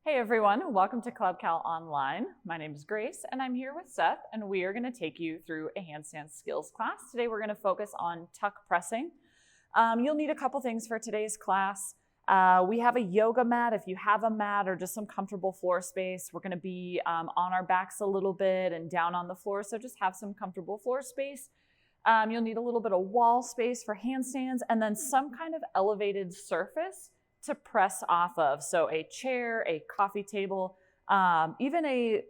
Hey everyone, welcome to Club Cal Online. My name is Grace and I'm here with Seth and we are going to take you through a handstand skills class. Today we're going to focus on tuck pressing. You'll need a couple things for today's class. We have a yoga mat. If you have a mat or just some comfortable floor space, we're going to be on our backs a little bit and down on the floor, so just have some comfortable floor space. You'll need a little bit of wall space for handstands and then some kind of elevated surface to press off of. So a chair, a coffee table, even a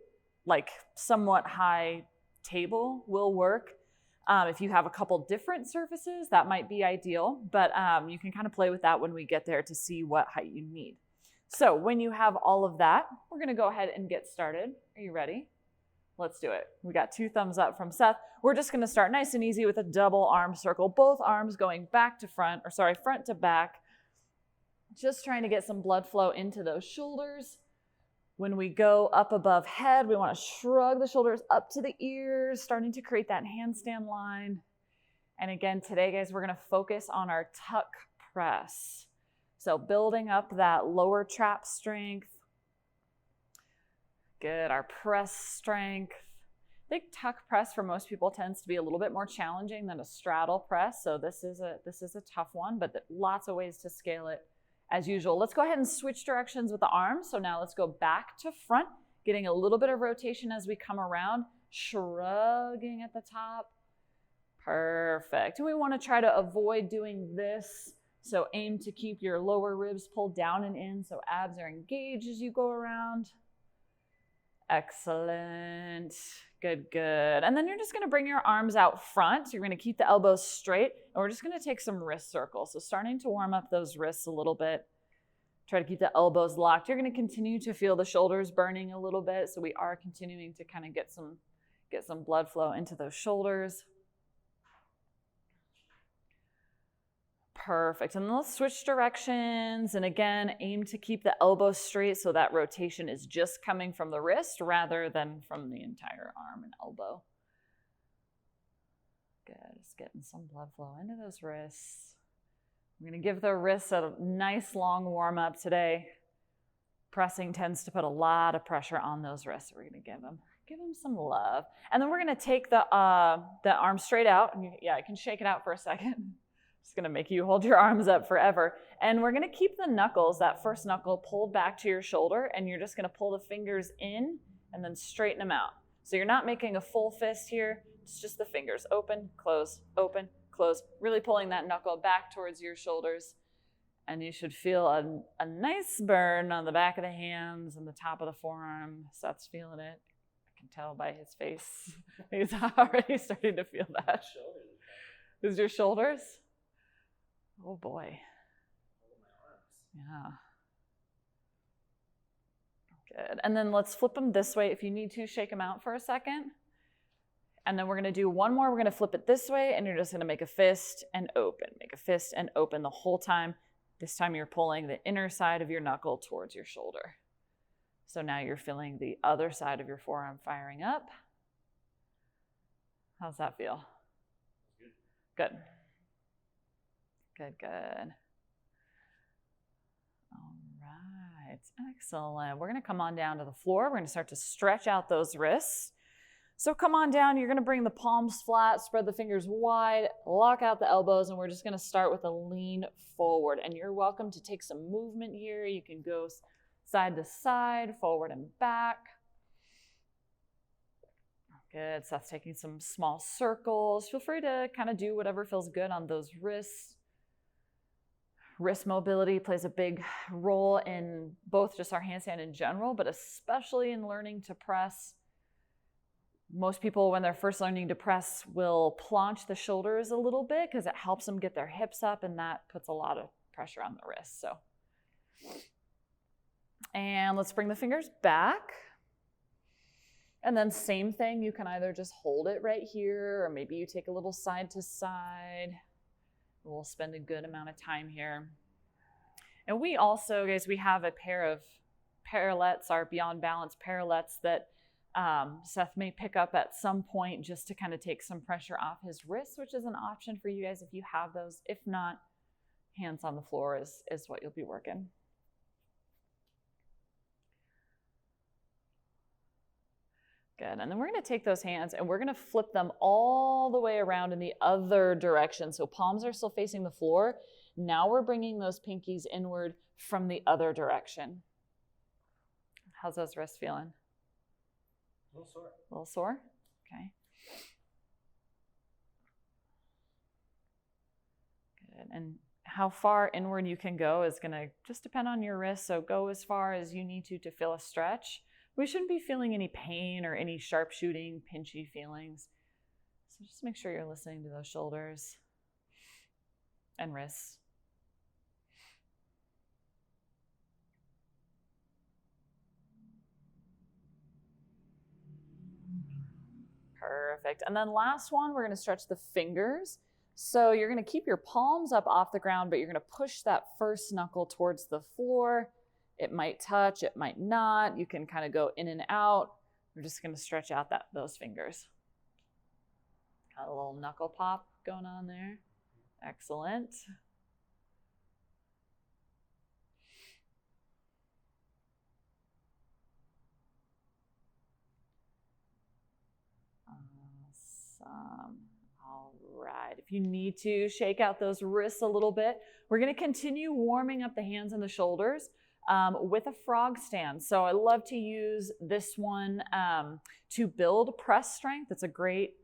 somewhat high table will work. If you have a couple different surfaces, that might be ideal, but you can kind of play with that when we get there to see what height you need. So when you have all of that, we're going to go ahead and get started. Are you ready? Let's do it. We got 2 thumbs up from Seth. We're just going to start nice and easy with a double arm circle, both arms going back to front, front to back. Just trying to get some blood flow into those shoulders. When we go up above head, we want to shrug the shoulders up to the ears, starting to create that handstand line. And again, today, guys, we're going to focus on our tuck press. So building up that lower trap strength. Good, our press strength. I think tuck press for most people tends to be a little bit more challenging than a straddle press. So this is a tough one, but lots of ways to scale it. As usual, let's go ahead and switch directions with the arms. So now let's go back to front, getting a little bit of rotation as we come around, shrugging at the top. Perfect. And we want to try to avoid doing this. So aim to keep your lower ribs pulled down and in so abs are engaged as you go around. Excellent. Good, good. And then you're just going to bring your arms out front. So you're going to keep the elbows straight. And we're just going to take some wrist circles. So starting to warm up those wrists a little bit. Try to keep the elbows locked. You're going to continue to feel the shoulders burning a little bit. So we are continuing to kind of get some blood flow into those shoulders. Perfect. And let's switch directions. And again, aim to keep the elbows straight so that rotation is just coming from the wrist rather than from the entire arm and elbow. Good. Just getting some blood flow into those wrists. I'm going to give the wrists a nice long warm up today. Pressing tends to put a lot of pressure on those wrists. We're going to give them some love. And then we're going to take the arm straight out. And I can shake it out for a second. It's going to make you hold your arms up forever. And we're going to keep the knuckles, that first knuckle, pulled back to your shoulder, and you're just going to pull the fingers in and then straighten them out. So you're not making a full fist here. It's just the fingers. Open, close, really pulling that knuckle back towards your shoulders. And you should feel a nice burn on the back of the hands and the top of the forearm. Seth's feeling it. I can tell by his face. He's already starting to feel that. Is your shoulders? Oh boy. Yeah. Good. And then let's flip them this way. If you need to, shake them out for a second. And then we're going to do one more. We're going to flip it this way, and you're just going to make a fist and open. Make a fist and open the whole time. This time you're pulling the inner side of your knuckle towards your shoulder. So now you're feeling the other side of your forearm firing up. How's that feel? Good. Good, good. All right, excellent. We're going to come on down to the floor. We're going to start to stretch out those wrists. So come on down. You're going to bring the palms flat, spread the fingers wide, lock out the elbows, and we're just going to start with a lean forward. And you're welcome to take some movement here. You can go side to side, forward and back. Good. Seth's taking some small circles. Feel free to kind of do whatever feels good on those wrists. Wrist mobility plays a big role in both just our handstand in general, but especially in learning to press. Most people, when they're first learning to press, will planche the shoulders a little bit because it helps them get their hips up, and that puts a lot of pressure on the wrists. And let's bring the fingers back. And then same thing, you can either just hold it right here, or maybe you take a little side to side. We'll spend a good amount of time here. And we also, guys, we have a pair of parallettes, our Beyond Balance parallettes that Seth may pick up at some point just to kind of take some pressure off his wrists, which is an option for you guys if you have those. If not, hands on the floor is what you'll be working. Good, and then we're gonna take those hands and we're gonna flip them all the way around in the other direction. So palms are still facing the floor. Now we're bringing those pinkies inward from the other direction. How's those wrists feeling? A little sore. A little sore? Okay. Good, and how far inward you can go is gonna just depend on your wrist. So go as far as you need to feel a stretch. We shouldn't be feeling any pain or any sharp shooting, pinchy feelings. So just make sure you're listening to those shoulders and wrists. Perfect. And then last one, we're going to stretch the fingers. So you're going to keep your palms up off the ground, but you're going to push that first knuckle towards the floor. It might touch, it might not. You can kind of go in and out. We're just going to stretch out those fingers. Got a little knuckle pop going on there. Excellent. Awesome. All right. If you need to shake out those wrists a little bit, we're going to continue warming up the hands and the shoulders with a frog stand. So I love to use this one to build press strength. It's a great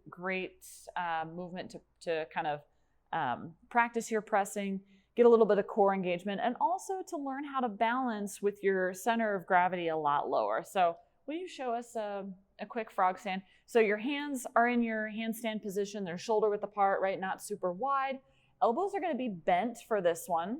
movement to kind of practice your pressing, get a little bit of core engagement, and also to learn how to balance with your center of gravity a lot lower. So will you show us a quick frog stand? So your hands are in your handstand position. They're shoulder width apart, right? Not super wide. Elbows are going to be bent for this one.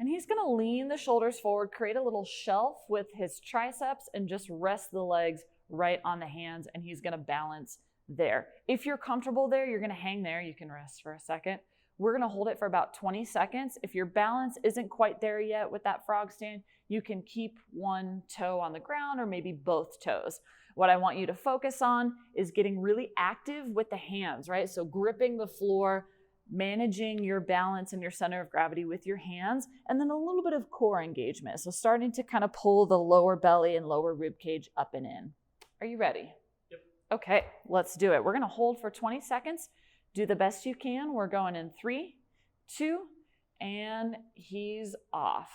And he's going to lean the shoulders forward, create a little shelf with his triceps, and just rest the legs right on the hands, and he's going to balance there. If you're comfortable there, you're going to hang there. You can rest for a second. We're going to hold it for about 20 seconds. If your balance isn't quite there yet with that frog stand, you can keep one toe on the ground or maybe both toes. What I want you to focus on is getting really active with the hands, right? So gripping the floor, managing your balance and your center of gravity with your hands, and then a little bit of core engagement. So starting to kind of pull the lower belly and lower rib cage up and in. Are you ready? Yep. Okay, let's do it. We're going to hold for 20 seconds. Do the best you can. We're going in 3, 2, and he's off.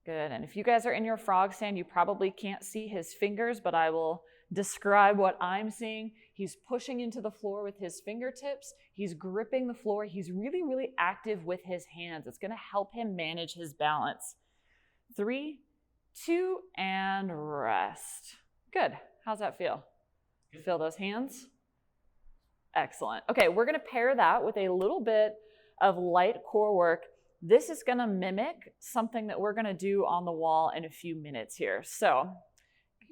Good. And if you guys are in your frog stand, you probably can't see his fingers, but I will describe what I'm seeing. He's pushing into the floor with his fingertips. He's gripping the floor. He's really, really active with his hands. It's going to help him manage his balance. 3, 2, and rest. Good. How's that feel? Good. Feel those hands? Excellent. Okay, we're going to pair that with a little bit of light core work. This is going to mimic something that we're going to do on the wall in a few minutes here. So,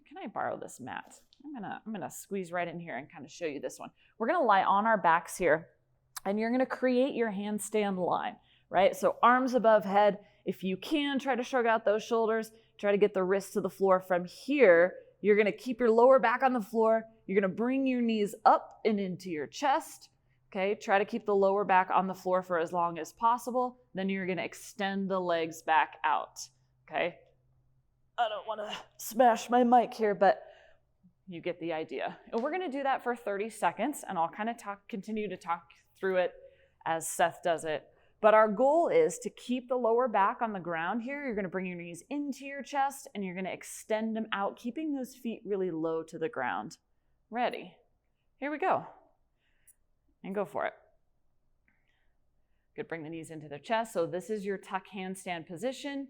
can I borrow this mat? I'm gonna squeeze right in here and kind of show you this one. We're going to lie on our backs here, and you're going to create your handstand line, right? So arms above head. If you can, try to shrug out those shoulders. Try to get the wrists to the floor. From here, you're going to keep your lower back on the floor. You're going to bring your knees up and into your chest. Okay, try to keep the lower back on the floor for as long as possible. Then you're going to extend the legs back out. Okay, I don't want to smash my mic here, but you get the idea. And we're going to do that for 30 seconds, and I'll kind of continue to talk through it as Seth does it. But our goal is to keep the lower back on the ground here. You're going to bring your knees into your chest, and you're going to extend them out, keeping those feet really low to the ground. Ready? Here we go. And go for it. Good, bring the knees into the chest. So this is your tuck handstand position.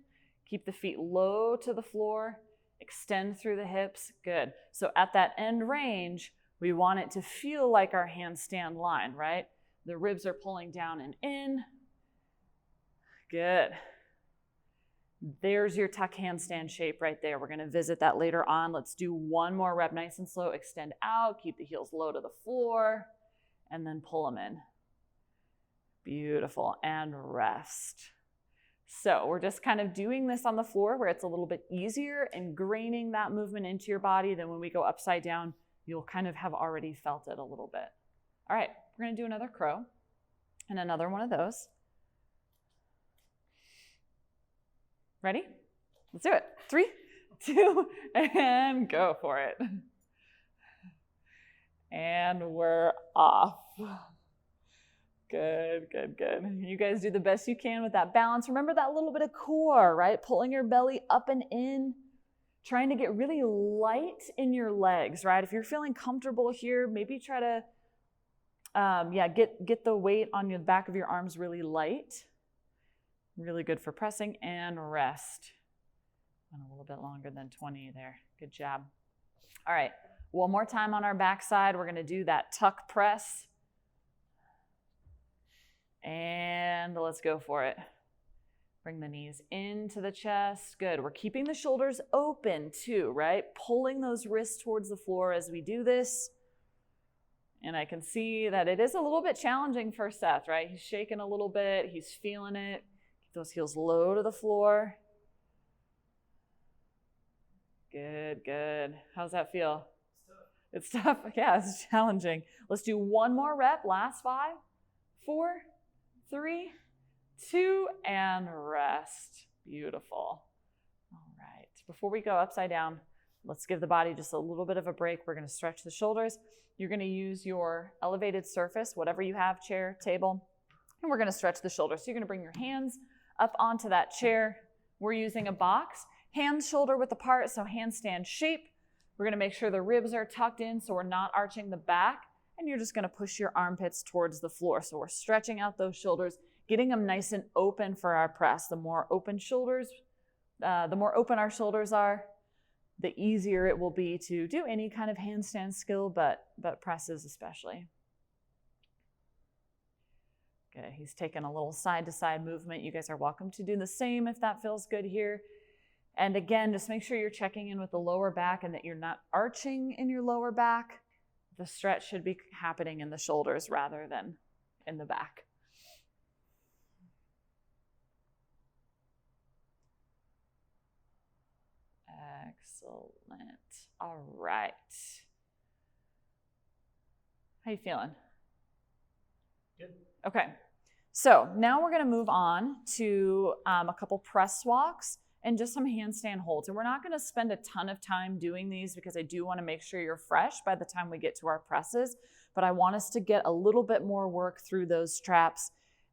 Keep the feet low to the floor. Extend through the hips. Good. So at that end range, we want it to feel like our handstand line, right? The ribs are pulling down and in. Good. There's your tuck handstand shape right there. We're going to visit that later on. Let's do one more rep, nice and slow. Extend out. Keep the heels low to the floor. And then pull them in. Beautiful. And rest. So we're just kind of doing this on the floor where it's a little bit easier, ingraining that movement into your body. Then when we go upside down, you'll kind of have already felt it a little bit. All right, we're going to do another crow and another one of those. Ready? Let's do it. 3, 2, and go for it. And we're off. Good, good, good. You guys do the best you can with that balance. Remember that little bit of core, right? Pulling your belly up and in, trying to get really light in your legs, right? If you're feeling comfortable here, maybe try to, get the weight on the back of your arms really light. Really good for pressing, and rest. And a little bit longer than 20 there. Good job. All right, one more time on our backside. We're gonna do that tuck press. And let's go for it. Bring the knees into the chest. Good, we're keeping the shoulders open too, right? Pulling those wrists towards the floor as we do this. And I can see that it is a little bit challenging for Seth, right? He's shaking a little bit, he's feeling it. Keep those heels low to the floor. Good, good. How's that feel? It's tough. Yeah, it's challenging. Let's do one more rep. Last 5, 4, 3, 2, and rest. Beautiful. All right. Before we go upside down, let's give the body just a little bit of a break. We're going to stretch the shoulders. You're going to use your elevated surface, whatever you have, chair, table, and we're going to stretch the shoulders. So you're going to bring your hands up onto that chair. We're using a box. Hands shoulder width apart, so handstand shape. We're going to make sure the ribs are tucked in so we're not arching the back. And you're just going to push your armpits towards the floor. So we're stretching out those shoulders, getting them nice and open for our press. The more open our shoulders are, the easier it will be to do any kind of handstand skill, but presses especially. Okay, he's taking a little side-to-side movement. You guys are welcome to do the same if that feels good here. And again, just make sure you're checking in with the lower back and that you're not arching in your lower back. The stretch should be happening in the shoulders rather than in the back. Excellent. All right. How you feeling? Good. Okay. So now we're going to move on to a couple press walks and just some handstand holds. And we're not going to spend a ton of time doing these because I do want to make sure you're fresh by the time we get to our presses. But I want us to get a little bit more work through those traps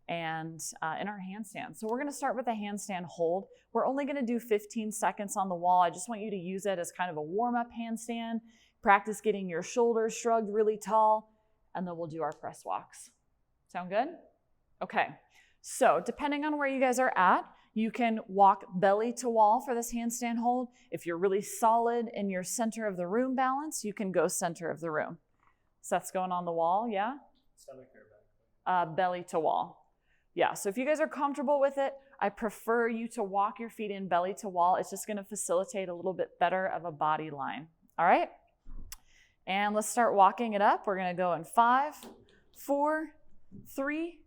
and in our handstand. So we're going to start with a handstand hold. We're only going to do 15 seconds on the wall. I just want you to use it as kind of a warm-up handstand. Practice getting your shoulders shrugged really tall, and then we'll do our press walks. Sound good? Okay. So depending on where you guys are at, you can walk belly to wall for this handstand hold. If you're really solid in your center of the room balance, you can go center of the room. Seth's going on the wall, yeah? Stomach or back? Belly to wall. Yeah, so if you guys are comfortable with it, I prefer you to walk your feet in belly to wall. It's just going to facilitate a little bit better of a body line. All right? And let's start walking it up. We're going to go in 5, 4, 3,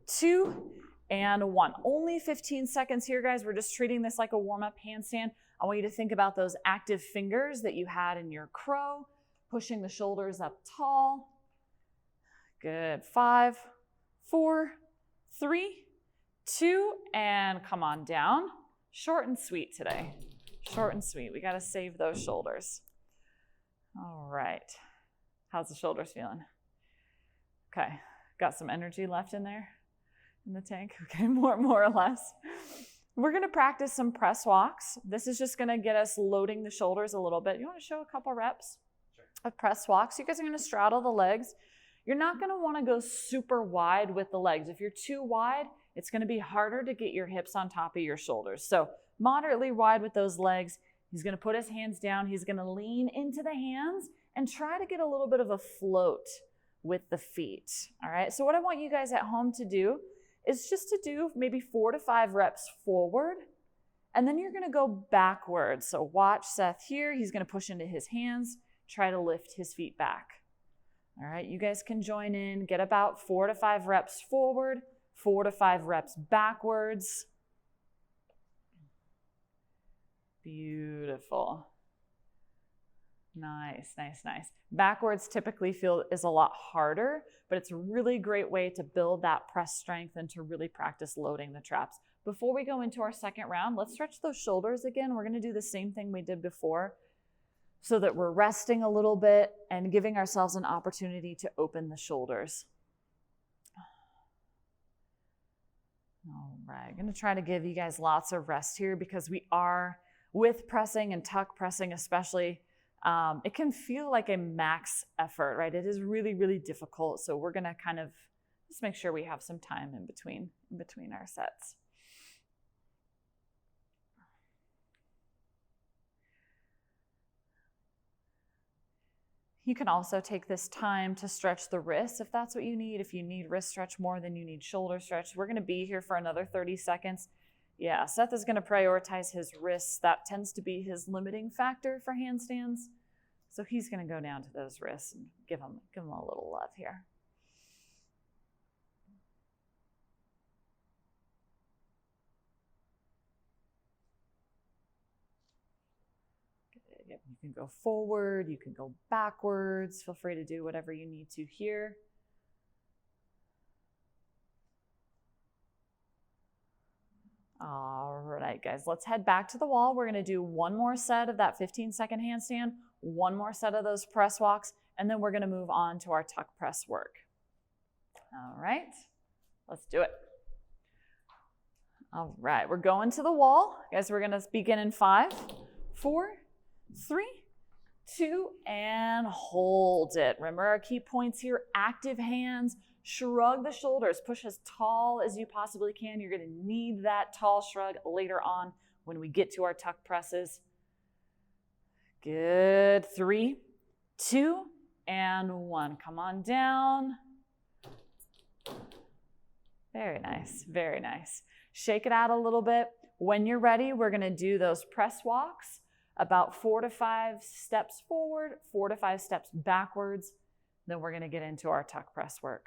2, and 1. Only 15 seconds here, guys. We're just treating this like a warm-up handstand. I want you to think about those active fingers that you had in your crow, pushing the shoulders up tall. Good. 5, 4, 3, 2, and come on down. Short and sweet today. Short and sweet. We got to save those shoulders. All right. How's the shoulders feeling? Okay. Got some energy left in there in the tank? Okay, more or less. We're going to practice some press walks. This is just going to get us loading the shoulders a little bit. You want to show a couple reps of press walks? You guys are going to straddle the legs. You're not going to want to go super wide with the legs. If you're too wide, it's going to be harder to get your hips on top of your shoulders. So moderately wide with those legs. He's going to put his hands down. He's going to lean into the hands and try to get a little bit of a float with the feet. All right. So what I want you guys at home to do is just to do maybe 4 to 5 reps forward. And then you're going to go backwards. So watch Seth here. He's going to push into his hands, try to lift his feet back. All right. You guys can join in, get about 4 to 5 reps forward, 4 to 5 reps backwards. Beautiful. Nice, nice, nice. Backwards typically is a lot harder, but it's a really great way to build that press strength and to really practice loading the traps. Before we go into our second round, let's stretch those shoulders again. We're going to do the same thing we did before so that we're resting a little bit and giving ourselves an opportunity to open the shoulders. All right, I'm going to try to give you guys lots of rest here because we are, with pressing and tuck pressing especially, it can feel like a max effort, right? It is really, really difficult. So we're going to kind of just make sure we have some time in between our sets. You can also take this time to stretch the wrists if that's what you need. If you need wrist stretch more than you need shoulder stretch, we're going to be here for another 30 seconds. Yeah, Seth is going to prioritize his wrists. That tends to be his limiting factor for handstands. So he's going to go down to those wrists and give him a little love here. You can go forward, you can go backwards. Feel free to do whatever you need to here. All right, guys, let's head back to the wall. We're going to do one more set of that 15-second handstand, one more set of those press walks, and then we're going to move on to our tuck press work. All right, let's do it. All right, we're going to the wall. Guys, we're going to begin in 5, 4, 3, 2, and hold it. Remember our key points here, active hands, shrug the shoulders, push as tall as you possibly can. You're going to need that tall shrug later on when we get to our tuck presses. Good. 3, 2, and 1. Come on down. Very nice, very nice. Shake it out a little bit. When you're ready, we're going to do those press walks. About 4 to 5 steps forward, 4 to 5 steps backwards. Then we're going to get into our tuck press work.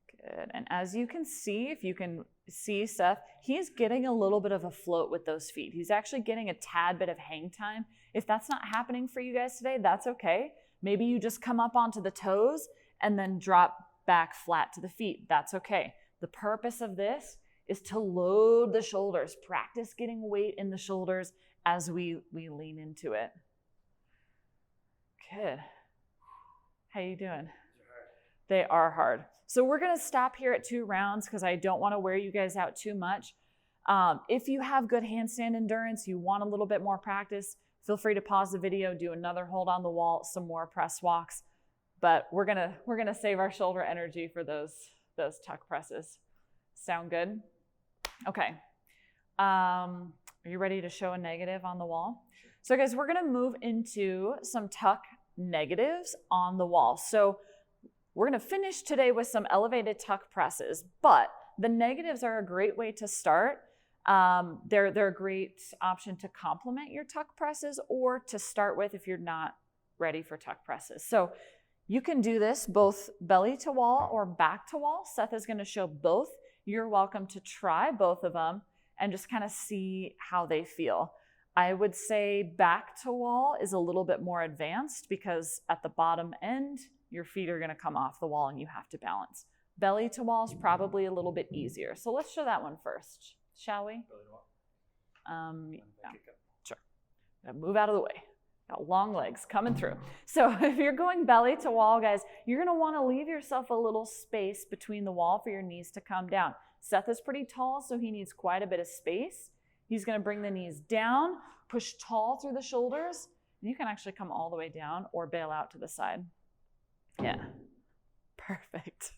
Good. And as you can see, if you can see Seth, he's getting a little bit of a float with those feet. He's actually getting a tad bit of hang time. If that's not happening for you guys today, that's okay. Maybe you just come up onto the toes and then drop back flat to the feet. That's okay. The purpose of this is to load the shoulders. Practice getting weight in the shoulders as we lean into it. Good. How you doing? They are hard. So we're going to stop here at 2 rounds because I don't want to wear you guys out too much. If you have good handstand endurance, you want a little bit more practice, feel free to pause the video, do another hold on the wall, some more press walks. But we're gonna save our shoulder energy for those tuck presses. Sound good? Okay. Are you ready to show a negative on the wall? So guys, we're gonna move into some tuck negatives on the wall. So we're gonna finish today with some elevated tuck presses, but the negatives are a great way to start. They're a great option to complement your tuck presses or to start with if you're not ready for tuck presses. So you can do this both belly to wall or back to wall. Seth is going to show both. You're welcome to try both of them and just kind of see how they feel. I would say back to wall is a little bit more advanced because at the bottom end, your feet are going to come off the wall and you have to balance. Belly to wall is probably a little bit easier. So let's show that one first, shall we? Yeah. Sure. Move out of the way. Got long legs coming through. So if you're going belly to wall, guys, you're going to want to leave yourself a little space between the wall for your knees to come down. Seth is pretty tall, so he needs quite a bit of space. He's going to bring the knees down, push tall through the shoulders. You can actually come all the way down or bail out to the side. Yeah, perfect.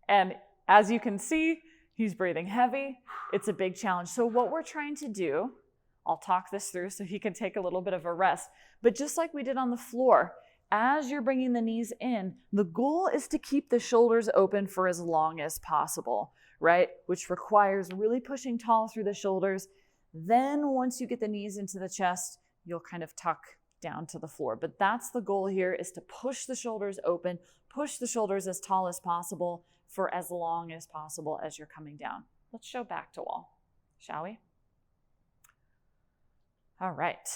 And as you can see, he's breathing heavy. It's a big challenge. So what we're trying to do, I'll talk this through so he can take a little bit of a rest. But just like we did on the floor, as you're bringing the knees in, the goal is to keep the shoulders open for as long as possible, right? Which requires really pushing tall through the shoulders. Then once you get the knees into the chest, you'll kind of tuck down to the floor. But that's the goal here, is to push the shoulders open, push the shoulders as tall as possible for as long as possible as you're coming down. Let's show back to wall, shall we? All right.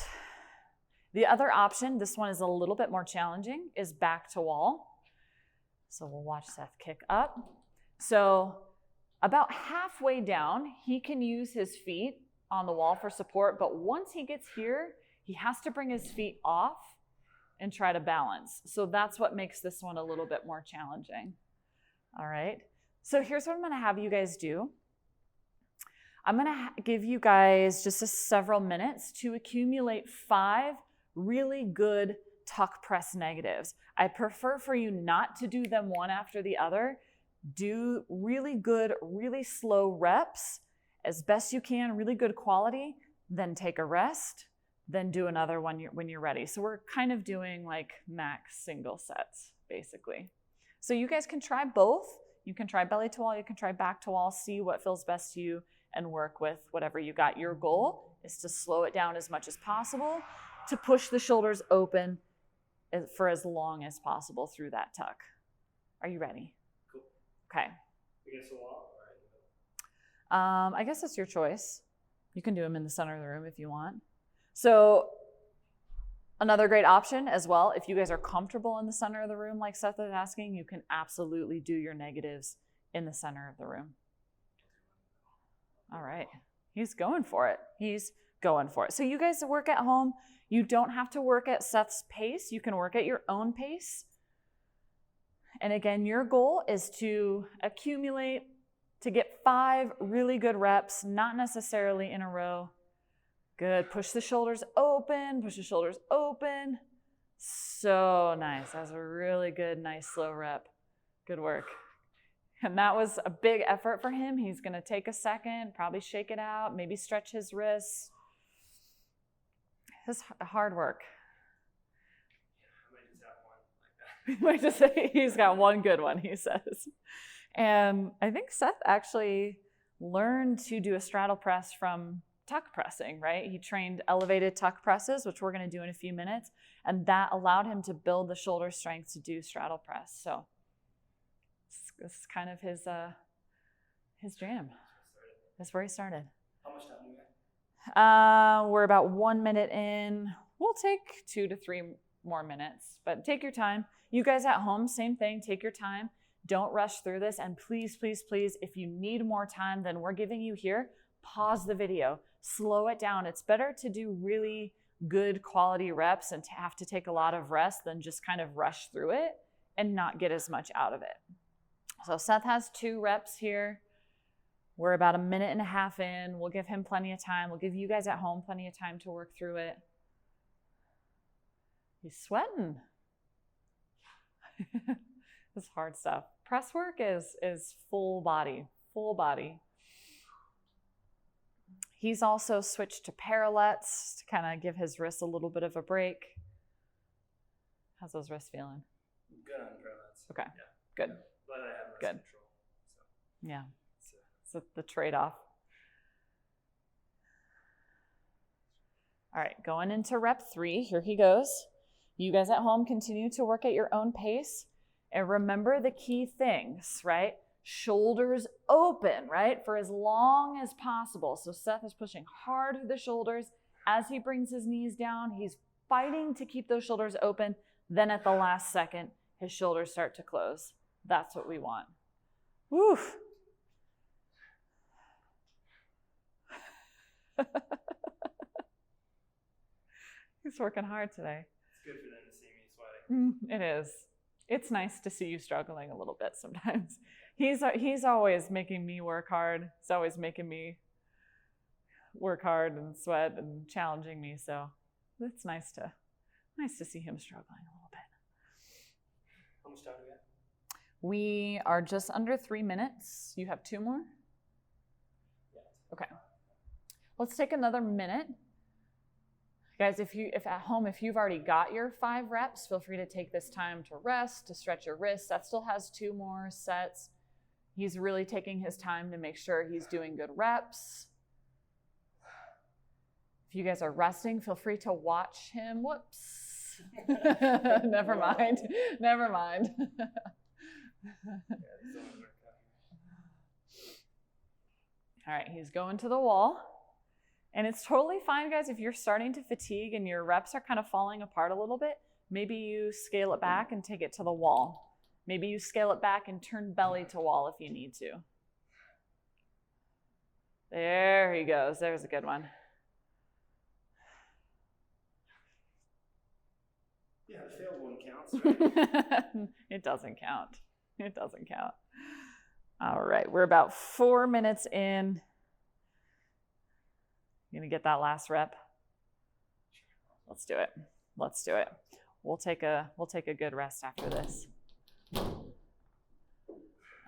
The other option, this one is a little bit more challenging, is back to wall. So we'll watch Seth kick up. So about halfway down, he can use his feet on the wall for support, but once he gets here, he has to bring his feet off and try to balance. So that's what makes this one a little bit more challenging. All right. So here's what I'm going to have you guys do. I'm going to give you guys just several minutes to accumulate 5 really good tuck press negatives. I prefer for you not to do them one after the other. Do really good, really slow reps as best you can, really good quality, then take a rest, then do another one when you're ready. So we're kind of doing like max single sets, basically. So you guys can try both. You can try belly to wall, you can try back to wall, see what feels best to you and work with whatever you got. Your goal is to slow it down as much as possible, to push the shoulders open for as long as possible through that tuck. Are you ready? Cool. Okay. Against the wall? I guess it's your choice. You can do them in the center of the room if you want. So another great option as well, if you guys are comfortable in the center of the room like Seth is asking, you can absolutely do your negatives in the center of the room. All right. He's going for it. He's going for it. So you guys work at home. You don't have to work at Seth's pace. You can work at your own pace. And again, your goal is to accumulate, to get 5 really good reps, not necessarily in a row. Good. Push the shoulders open, push the shoulders open. So nice. That was a really good, nice, slow rep. Good work. And that was a big effort for him. He's going to take a second, probably shake it out, maybe stretch his wrists. His hard work. I might just have one like that. He might just say he's got one good one, he says. And I think Seth actually learned to do a straddle press from tuck pressing, right? He trained elevated tuck presses, which we're going to do in a few minutes. And that allowed him to build the shoulder strength to do straddle press. So this is kind of his jam. That's where he started. How much time do we have? We're about 1 minute in. We'll take 2 to 3 more minutes, but take your time. You guys at home, same thing. Take your time. Don't rush through this. And please, please, please, if you need more time than we're giving you here, pause the video. Slow it down. It's better to do really good quality reps and to have to take a lot of rest than just kind of rush through it and not get as much out of it. So Seth has 2 reps here. We're about 1.5 minutes in. We'll give him plenty of time. We'll give you guys at home plenty of time to work through it. He's sweating. This is hard stuff. Press work is full body, full body. He's also switched to parallettes to kind of give his wrists a little bit of a break. How's those wrists feeling? Good on parallettes. Okay, Yeah. good. Yeah. But I have wrist Good. control. So. Yeah, so the trade-off. All right, going into rep 3, here he goes. You guys at home continue to work at your own pace. And remember the key things, right? Shoulders open, right? For as long as possible. So Seth is pushing hard through the shoulders. As he brings his knees down, he's fighting to keep those shoulders open. Then at the last second, his shoulders start to close. That's what we want. Woo! He's working hard today. It's good for them to see me sweating. It is. It's nice to see you struggling a little bit sometimes. He's always making me work hard. He's always making me work hard and sweat and challenging me. So it's nice to see him struggling a little bit. How much time do we have? We are just under 3 minutes. You have 2 more? Yeah. Okay. Let's take another minute. Guys, if at home, if you've already got your 5 reps, feel free to take this time to rest, to stretch your wrists. That still has 2 more sets. He's really taking his time to make sure he's doing good reps. If you guys are resting, feel free to watch him. Whoops. Never mind. Never mind. All right, he's going to the wall. And it's totally fine, guys, if you're starting to fatigue and your reps are kind of falling apart a little bit, maybe you scale it back and take it to the wall. Maybe you scale it back and turn belly to wall if you need to. There he goes. There's a good one. Yeah, the failed one counts, right? It doesn't count. It doesn't count. All right, we're about 4 minutes in. You gonna get that last rep? Let's do it. Let's do it. We'll take a good rest after this.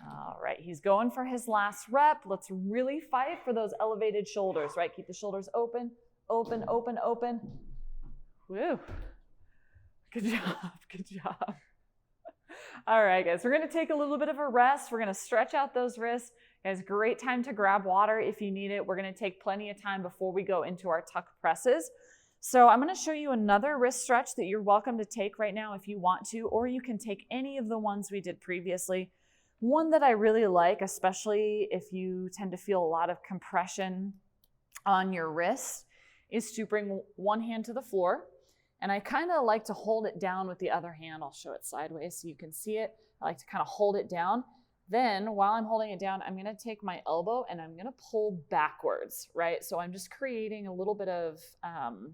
All right, he's going for his last rep. Let's really fight for those elevated shoulders, right? Keep the shoulders open, open, open, open. Woo. Good job, good job. All right, guys, we're gonna take a little bit of a rest. We're gonna stretch out those wrists. Guys, great time to grab water if you need it. We're gonna take plenty of time before we go into our tuck presses. So I'm gonna show you another wrist stretch that you're welcome to take right now if you want to, or you can take any of the ones we did previously. One that I really like, especially if you tend to feel a lot of compression on your wrists, is to bring one hand to the floor. And I kind of like to hold it down with the other hand. I'll show it sideways so you can see it. I like to kind of hold it down. Then while I'm holding it down, I'm gonna take my elbow and I'm gonna pull backwards, right? So I'm just creating a little bit of, I'm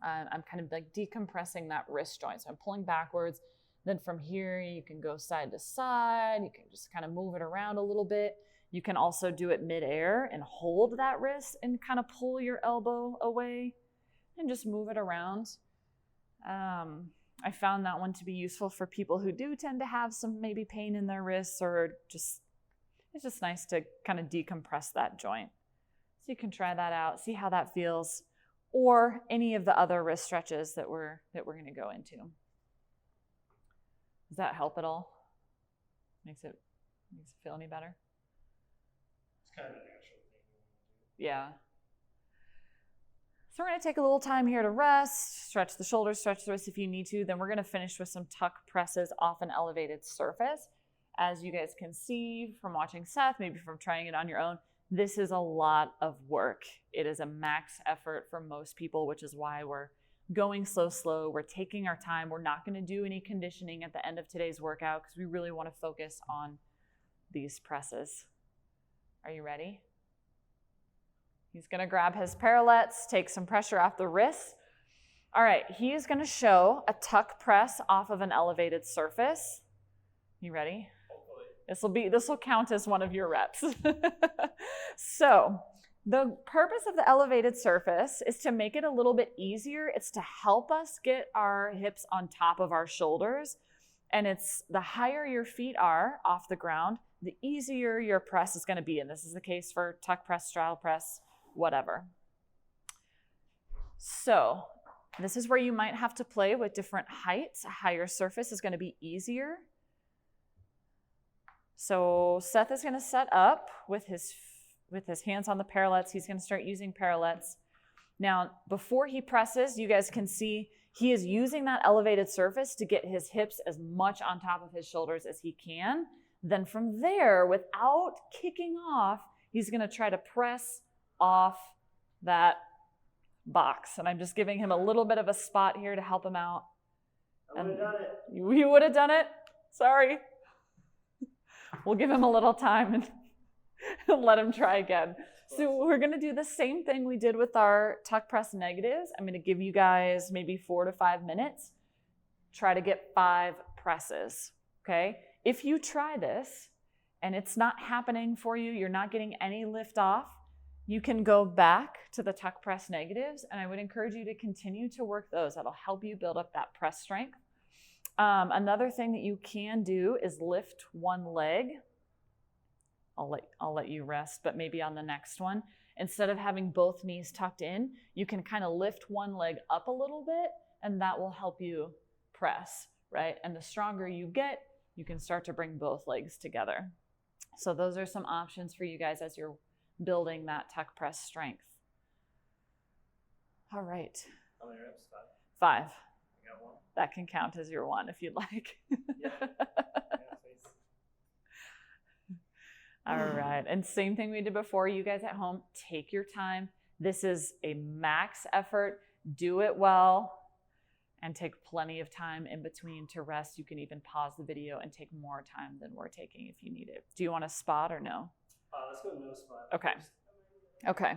kind of like decompressing that wrist joint. So I'm pulling backwards. Then from here, you can go side to side. You can just kind of move it around a little bit. You can also do it midair and hold that wrist and kind of pull your elbow away and just move it around. I found that one to be useful for people who do tend to have some maybe pain in their wrists, or just, it's just nice to kind of decompress that joint. So you can try that out, see how that feels, or any of the other wrist stretches that we're going to go into. Does that help at all? Makes it feel any better? It's kind of a natural thing. Yeah. So we're going to take a little time here to rest, stretch the shoulders, stretch the wrists if you need to. Then we're going to finish with some tuck presses off an elevated surface. As you guys can see from watching Seth, maybe from trying it on your own, this is a lot of work. It is a max effort for most people, which is why we're going slow. We're taking our time. We're not going to do any conditioning at the end of today's workout because we really want to focus on these presses. Are you ready? He's going to grab his parallettes, take some pressure off the wrists. All right, he is going to show a tuck press off of an elevated surface. You ready? Hopefully. This will count as one of your reps. So the purpose of the elevated surface is to make it a little bit easier. It's to help us get our hips on top of our shoulders. And it's the higher your feet are off the ground, the easier your press is going to be. And this is the case for tuck press, straddle press, whatever. So this is where you might have to play with different heights. A higher surface is going to be easier. So Seth is going to set up with his hands on the parallettes. He's going to start using parallettes. Now, before he presses, you guys can see he is using that elevated surface to get his hips as much on top of his shoulders as he can. Then from there, without kicking off, he's going to try to press off that box. And I'm just giving him a little bit of a spot here to help him out. I would have done it. You would have done it? Sorry. We'll give him a little time and let him try again. So we're going to do the same thing we did with our tuck press negatives. I'm going to give you guys maybe 4 to 5 minutes. Try to get 5 presses, okay? If you try this and it's not happening for you, you're not getting any lift off, you can go back to the tuck press negatives, and I would encourage you to continue to work those. That'll help you build up that press strength. Another thing that you can do is lift one leg. I'll let you rest, but maybe on the next one, instead of having both knees tucked in, you can kind of lift one leg up a little bit, and that will help you press, right? And the stronger you get, you can start to bring both legs together. So those are some options for you guys as you're building that tuck press strength. All right. How many reps? 5. I got 1. That can count as your 1 if you'd like. Yeah. Please. All right. And same thing we did before. You guys at home, take your time. This is a max effort. Do it well and take plenty of time in between to rest. You can even pause the video and take more time than we're taking if you need it. Do you want a spot or no? Let's go no spot. Okay. Okay.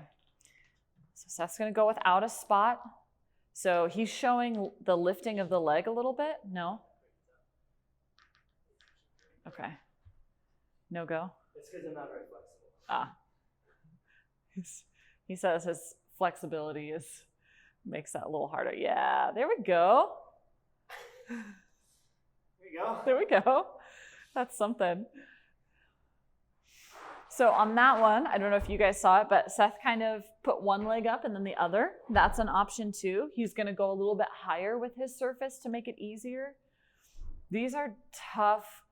So Seth's going to go without a spot. So he's showing the lifting of the leg a little bit. No? Okay. No go? It's because I'm not very flexible. He says his flexibility makes that a little harder. Yeah, there we go. There you go. There we go. That's something. So on that one, I don't know if you guys saw it, but Seth kind of put one leg up and then the other. That's an option too. He's going to go a little bit higher with his surface to make it easier. These are tough.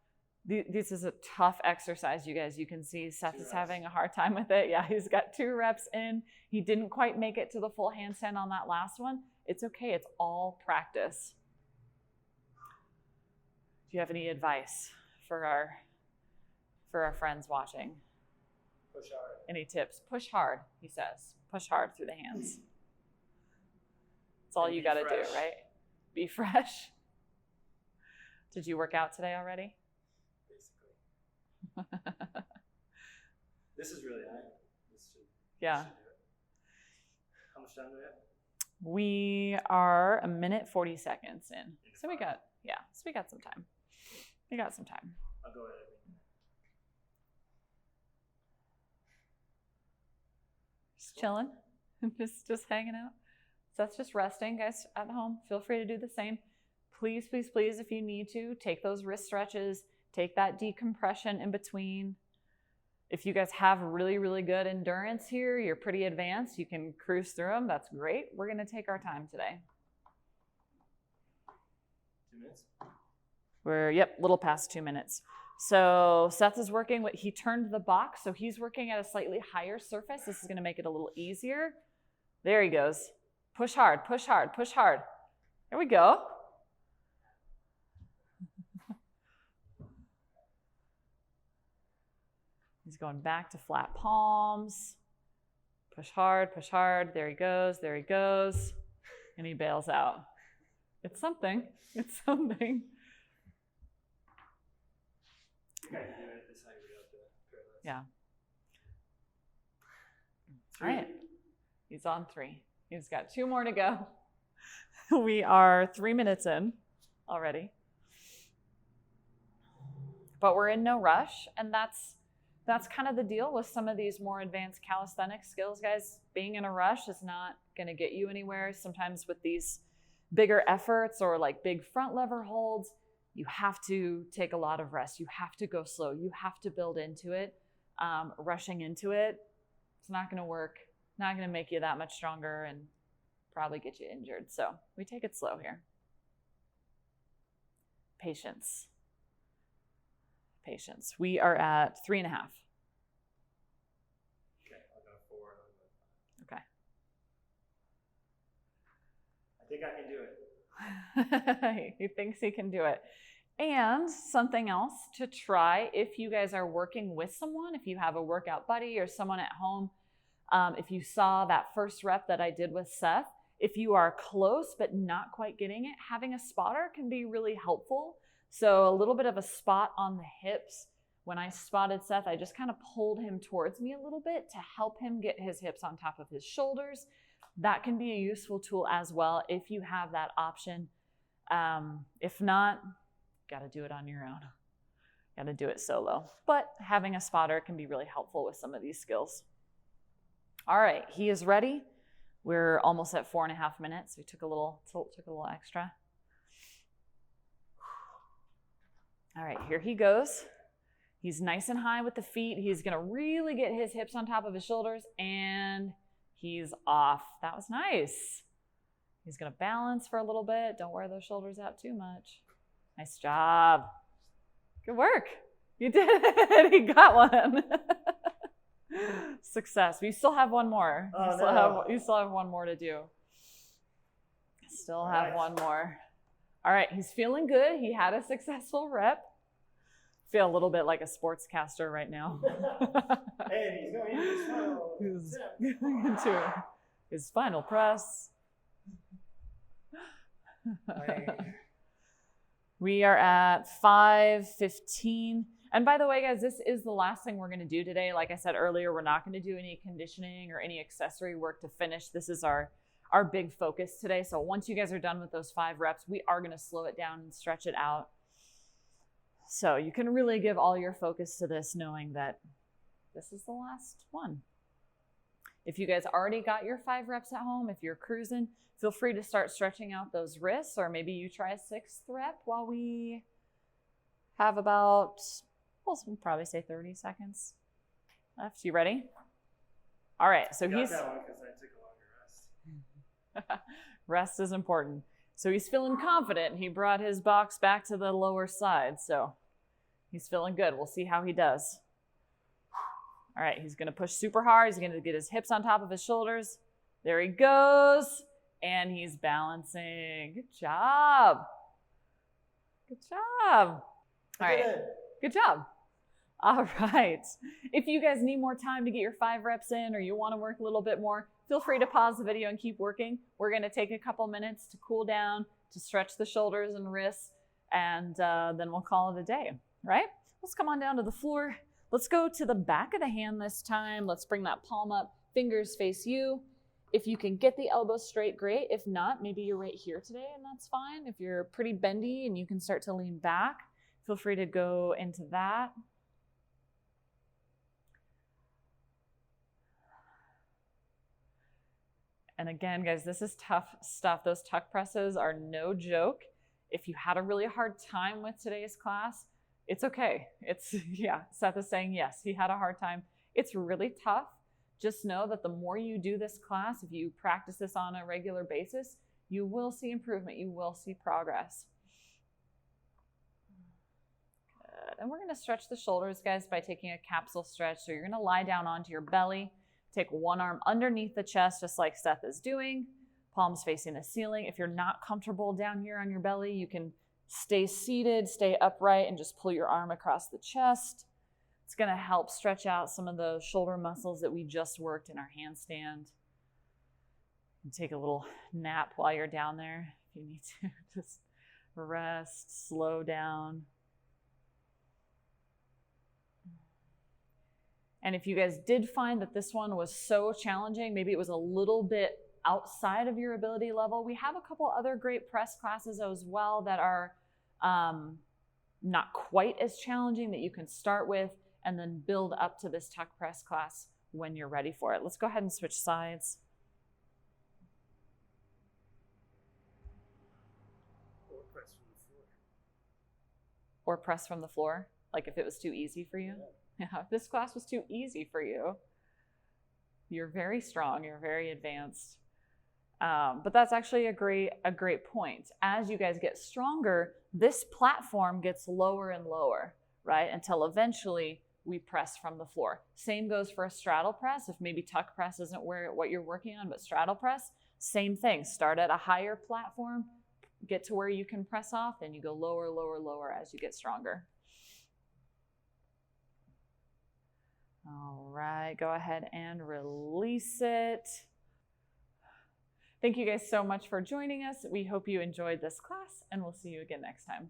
This is a tough exercise, you guys. You can see Seth is having a hard time with it. Yeah, he's got 2 reps in. He didn't quite make it to the full handstand on that last one. It's okay. It's all practice. Do you have any advice for our friends watching? Push hard. Any tips? Push hard, he says. Push hard through the hands. That's all you got to do, right? Be fresh. Did you work out today already? This is really high. Yeah. Should do it. How much time do we have? We are 1 minute 40 seconds in. So we got some time. We got some time. I'll go ahead. Just chilling. just hanging out. Seth's just resting. Guys at home, feel free to do the same. Please, please, please, if you need to, take those wrist stretches. Take that decompression in between. If you guys have really, really good endurance here, you're pretty advanced, you can cruise through them. That's great. We're going to take our time today. 2 minutes? We're, a little past 2 minutes. So Seth is working, he turned the box, so he's working at a slightly higher surface. This is going to make it a little easier. There he goes. Push hard, push hard, push hard. There we go. He's going back to flat palms. Push hard, push hard. There he goes, there he goes. And he bails out. It's something. It's something. Yeah. All right. He's on 3. He's got 2 more to go. We are 3 minutes in already. But we're in no rush, and that's kind of the deal with some of these more advanced calisthenics skills, guys. Being in a rush is not going to get you anywhere. Sometimes with these bigger efforts or like big front lever holds, you have to take a lot of rest. You have to go slow. You have to build into it. Rushing into it, it's not going to work. Not going to make you that much stronger and probably get you injured. So we take it slow here. Patience. Patience. We are at 3.5. Okay, I'll go 4. Okay. I think I can do it. He thinks he can do it. And something else to try if you guys are working with someone, if you have a workout buddy or someone at home, if you saw that first rep that I did with Seth, if you are close but not quite getting it, having a spotter can be really helpful. So a little bit of a spot on the hips. When I spotted Seth, I just kind of pulled him towards me a little bit to help him get his hips on top of his shoulders. That can be a useful tool as well if you have that option. If not, got to do it on your own. Got to do it solo. But having a spotter can be really helpful with some of these skills. All right, he is ready. We're almost at 4.5 minutes. We took a little extra. All right, here he goes. He's nice and high with the feet. He's going to really get his hips on top of his shoulders, and he's off. That was nice. He's going to balance for a little bit. Don't wear those shoulders out too much. Nice job. Good work. You did it. He got one. Success. We still have one more. You still have one more to do. Still have one more. All right, he's feeling good. He had a successful rep. Feel a little bit like a sportscaster right now. Hey, he's going into He's going into it. His final press. We are at 5:15. And by the way, guys, this is the last thing we're going to do today. Like I said earlier, we're not going to do any conditioning or any accessory work to finish. This is our big focus today. So once you guys are done with those 5 reps, we are going to slow it down and stretch it out. So you can really give all your focus to this, knowing that this is the last one. If you guys already got your 5 reps at home, if you're cruising, feel free to start stretching out those wrists, or maybe you try a 6th rep while we have about, we'll probably say 30 seconds left. You ready? All right, so he's... that one because I took a longer rest. Rest is important. So he's feeling confident. He brought his box back to the lower side, so he's feeling good. We'll see how he does. All right, he's going to push super hard. He's going to get his hips on top of his shoulders. There he goes. And he's balancing. Good job. Good job. All right. Good job. All right. If you guys need more time to get your 5 reps in, or you want to work a little bit more, feel free to pause the video and keep working. We're going to take a couple minutes to cool down, to stretch the shoulders and wrists, and then we'll call it a day, right? Let's come on down to the floor. Let's go to the back of the hand this time. Let's bring that palm up, fingers face you. If you can get the elbows straight, great. If not, maybe you're right here today, and that's fine. If you're pretty bendy and you can start to lean back, feel free to go into that. And again, guys, this is tough stuff. Those tuck presses are no joke. If you had a really hard time with today's class, it's okay. Yeah, Seth is saying yes, he had a hard time. It's really tough. Just know that the more you do this class, if you practice this on a regular basis, you will see improvement. You will see progress. Good. And we're going to stretch the shoulders, guys, by taking a capsule stretch. So you're going to lie down onto your belly. Take one arm underneath the chest, just like Seth is doing. Palms facing the ceiling. If you're not comfortable down here on your belly, you can stay seated, stay upright, and just pull your arm across the chest. It's going to help stretch out some of the shoulder muscles that we just worked in our handstand. And take a little nap while you're down there if you need to. Just rest, slow down. And if you guys did find that this one was so challenging, maybe it was a little bit outside of your ability level, we have a couple other great press classes as well that are not quite as challenging, that you can start with and then build up to this tuck press class when you're ready for it. Let's go ahead and switch sides. Or press from the floor. Or press from the floor, like if it was too easy for you. Yeah, if this class was too easy for you, you're very strong, you're very advanced. But that's actually a great point. As you guys get stronger, this platform gets lower and lower, right? Until eventually we press from the floor. Same goes for a straddle press. If maybe tuck press isn't what you're working on, but straddle press, same thing. Start at a higher platform, get to where you can press off, then you go lower, lower, lower as you get stronger. All right, go ahead and release it. Thank you guys so much for joining us. We hope you enjoyed this class, and we'll see you again next time.